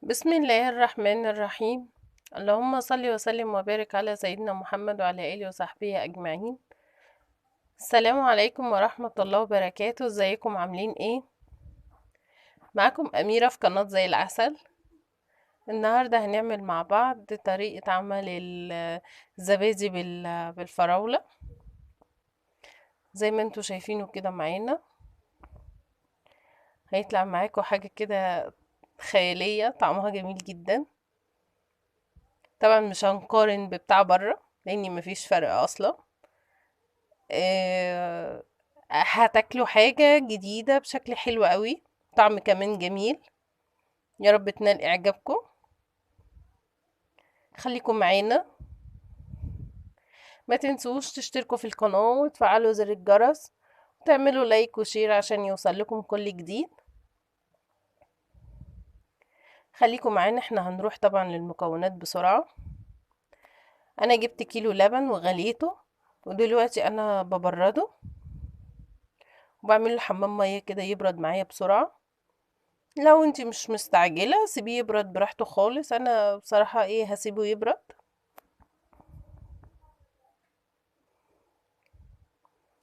بسم الله الرحمن الرحيم. اللهم صل وسلم وبارك على سيدنا محمد وعلى آله وصحبه أجمعين. السلام عليكم ورحمة الله وبركاته. ازيكم عاملين ايه؟ معاكم أميرة في قناة زي العسل. النهاردة هنعمل مع بعض طريقة عمل الزبادي بالفراولة زي ما انتوا شايفينه كده معانا. هيطلع معاكم حاجة كده خيالية، طعمها جميل جدا. طبعا مش هنقارن ببتاع بره لأن مفيش فرق أصلا. آه، هتاكلوا حاجة جديدة بشكل حلو قوي، طعم كمان جميل. يا رب تنال إعجابكم. خليكم معانا، ما تنسوش تشتركوا في القناة وتفعلوا زر الجرس وتعملوا لايك وشير عشان يوصل لكم كل جديد. خليكم معانا، احنا هنروح طبعا للمكونات بسرعة. انا جبت كيلو لبن وغليته، ودلوقتي انا ببرده وبعمل له حمام مية كده يبرد معايا بسرعة. لو انتي مش مستعجلة سيبيه يبرد براحته خالص، انا بصراحة هسيبه يبرد.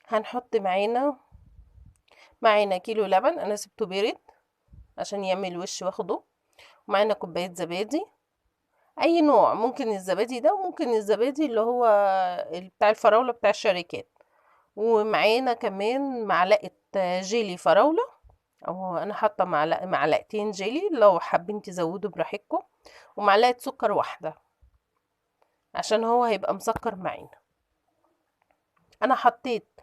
هنحط معانا كيلو لبن، انا سبته بارد عشان يعمل وش واخده. ومعانا كوباية زبادي، اي نوع، ممكن الزبادي ده وممكن الزبادي اللي هو بتاع الفراولة بتاع الشركات. ومعانا كمان معلقة جيلي فراولة، او انا حاطة معلقتين جيلي، لو حابين تزودوا براحتكم. ومعلقة سكر واحدة عشان هو هيبقى مسكر معانا. انا حطيت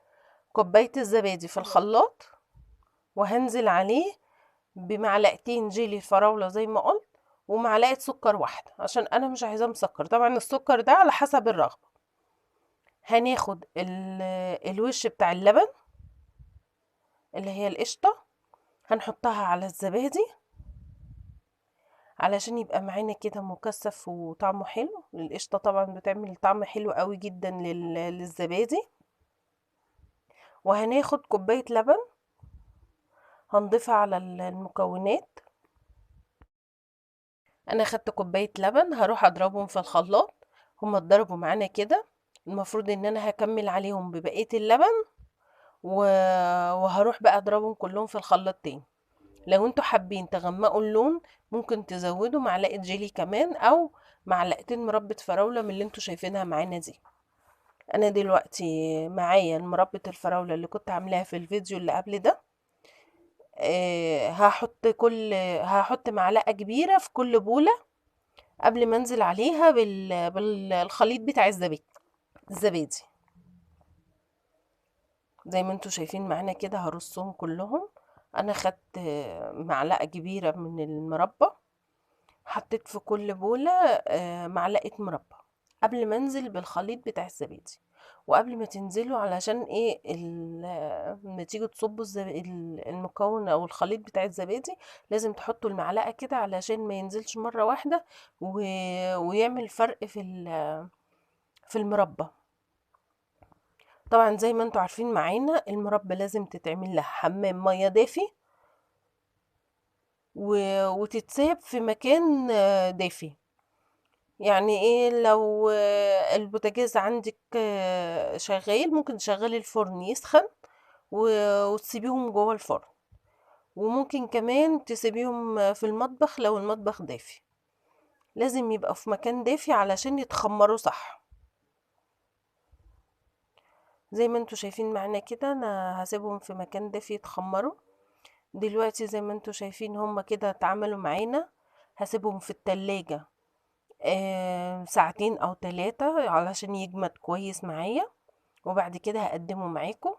كوباية الزبادي في الخلاط، وهنزل عليه بمعلقتين جيلي الفراولة زي ما قلت، ومعلقة سكر واحدة عشان انا مش عايزاه مسكر. طبعا السكر ده على حسب الرغبة. هناخد الوش بتاع اللبن اللي هي القشطة، هنحطها على الزبادي علشان يبقى معانا كده مكثف وطعمه حلو. القشطة طبعا بتعمل طعم حلو قوي جدا للزبادي. وهناخد كوباية لبن هنضيفها على المكونات. انا خدت كوباية لبن، هروح اضربهم في الخلاط. هما اتضربوا معانا كده. المفروض ان انا هكمل عليهم ببقية اللبن و... وهروح بقى اضربهم كلهم في الخلاط تاني. لو انتوا حابين تغمقوا اللون ممكن تزودوا معلقة جيلي كمان، او معلقتين مربى فراولة من اللي انتوا شايفينها معانا دي. انا دلوقتي معايا مربى الفراولة اللي كنت عاملاها في الفيديو اللي قبل ده. هحط معلقة كبيرة في كل بولة قبل ما انزل عليها بالخليط بتاع الزبادي. زي ما انتوا شايفين معانا كده هرصهم كلهم. انا خدت معلقة كبيرة من المربى، حطيت في كل بولة معلقة مربى قبل ما انزل بالخليط بتاع الزبادي. وقبل ما تنزلوا علشان لما تيجوا تصبوا المكون او الخليط بتاع الزبادي لازم تحطوا المعلقة كده علشان ما ينزلش مرة واحدة و... ويعمل فرق في المربى. طبعا زي ما انتوا عارفين معانا المربى لازم تتعمل لها حمام مية دافي وتتساب في مكان دافي. يعني لو البوتاجاز عندك شغال ممكن تشغلي الفرن يسخن وتسيبيهم جوه الفرن. وممكن كمان تسيبيهم في المطبخ لو المطبخ دافي. لازم يبقى في مكان دافي علشان يتخمروا صح. زي ما انتوا شايفين معانا كده انا هسيبهم في مكان دافي يتخمروا. دلوقتي زي ما انتوا شايفين هما كده اتعملوا معانا. هسيبهم في التلاجة ساعتين او 3 علشان يجمد كويس معايا، وبعد كده هقدمه معاكم.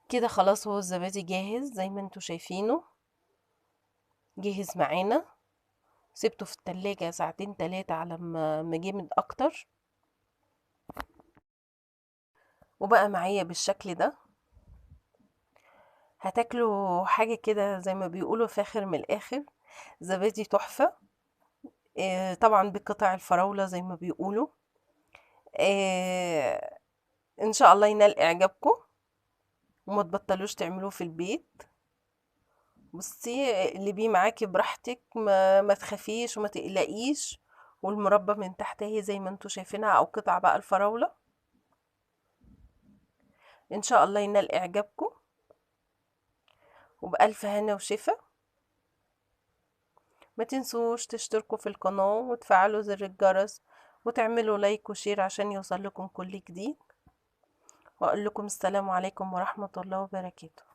كده خلاص هو الزبادي جاهز زي ما انتوا شايفينه، جاهز معانا. سبته في التلاجة ساعتين 3 على ما جمد اكتر، وبقى معايا بالشكل ده. هتاكلوا حاجة كده زي ما بيقولوا فاخر من الاخر. زبادي تحفة. طبعا بقطع الفراولة زي ما بيقولوا. آه، ان شاء الله ينال اعجابكم وما تبطلوش تعملوه في البيت. بصي اللي بيه معاكي براحتك، ما تخافيش وما تقلقيش. والمربى من تحت اهي زي ما انتوا شايفينها، او قطع بقى الفراولة. ان شاء الله ينال اعجابكم، وبألف هنا وشفا. ما تنسوش تشتركوا في القناة وتفعلوا زر الجرس وتعملوا لايك وشير عشان يوصل لكم كل جديد. واقول لكم السلام عليكم ورحمة الله وبركاته.